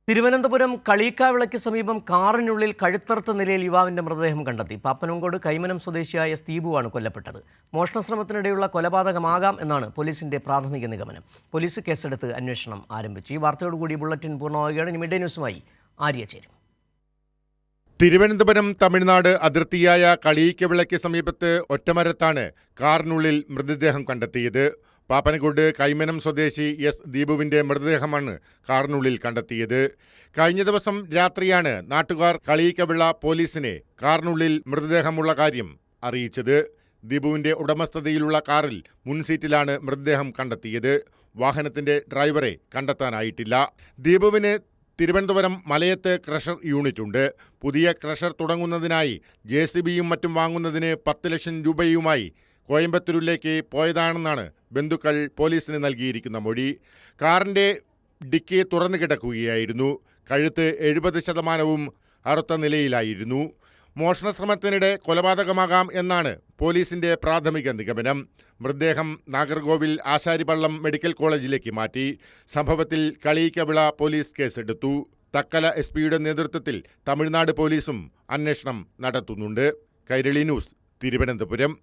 തിരുവനന്തപുരം കളീക്കാവിളയ്ക്ക് സമീപം കാറിനുള്ളിൽ കഴുത്തറുത്ത നിലയിൽ യുവാവിന്റെ മൃതദേഹം കണ്ടെത്തി. പാപ്പനംകോട് കൈമനം സ്വദേശിയായ സ്റ്റീബുവാണ് കൊല്ലപ്പെട്ടത്. മോഷണശ്രമത്തിനിടെയുള്ള കൊലപാതകമാകാം എന്നാണ് പോലീസിന്റെ പ്രാഥമിക നിഗമനം. പോലീസ് കേസെടുത്ത് അന്വേഷണം ആരംഭിച്ചു. ഈ വാർത്തയോടുകൂടി ബുള്ളറ്റിൻ പൂർണ്ണമാവുകയാണ്. ഇനി മിഡ് ഡേ ന്യൂസുമായി ആര്യ ചേരും. തിരുവനന്തപുരം തമിഴ്നാട് അതിർത്തിയായ കളീക്കവിളയ്ക്ക് സമീപത്ത് ഒറ്റമരത്താണ് കാറിനുള്ളിൽ മൃതദേഹം കണ്ടെത്തിയത്. പാപ്പനംകോട് കൈമനം സ്വദേശി എസ് ദീപുവിന്റെ മൃതദേഹമാണ് കാറിനുള്ളിൽ കണ്ടെത്തിയത്. കഴിഞ്ഞ ദിവസം രാത്രിയാണ് നാട്ടുകാർ കളീക്കവിള പോലീസിനെ കാറിനുള്ളിൽ മൃതദേഹമുള്ള കാര്യം അറിയിച്ചത്. ദീപുവിന്റെ ഉടമസ്ഥതയിലുള്ള കാറിൽ മുൻസീറ്റിലാണ് മൃതദേഹം കണ്ടെത്തിയത്. വാഹനത്തിന്റെ ഡ്രൈവറെ കണ്ടെത്താനായിട്ടില്ല. ദീപുവിന് തിരുവനന്തപുരം മലയത്ത് ക്രഷർ യൂണിറ്റ് ഉണ്ട്. പുതിയ ക്രഷർ തുടങ്ങുന്നതിനായി JCBയും മറ്റും വാങ്ങുന്നതിന് 10 ലക്ഷം രൂപയുമായി കോയമ്പത്തൂരിലേക്ക് പോയതാണെന്നാണ് ബന്ധുക്കൾ പോലീസിന് നൽകിയിരിക്കുന്ന മൊഴി. കാറിൻ്റെ ഡിക്കി തുറന്നു കിടക്കുകയായിരുന്നു. കഴുത്ത് 70% അറുത്ത നിലയിലായിരുന്നു. മോഷണശ്രമത്തിനിടെ കൊലപാതകമാകാം എന്നാണ് പോലീസിന്റെ പ്രാഥമിക നിഗമനം. മൃതദേഹം നാഗർകോവിൽ ആശാരിപള്ളം മെഡിക്കൽ കോളേജിലേക്ക് മാറ്റി. സംഭവത്തിൽ കളീക്കവിള പോലീസ് കേസെടുത്തു. തക്കല SP-യുടെ നേതൃത്വത്തിൽ തമിഴ്നാട് പോലീസും അന്വേഷണം നടത്തുന്നുണ്ട്. കൈരളി ന്യൂസ്, തിരുവനന്തപുരം.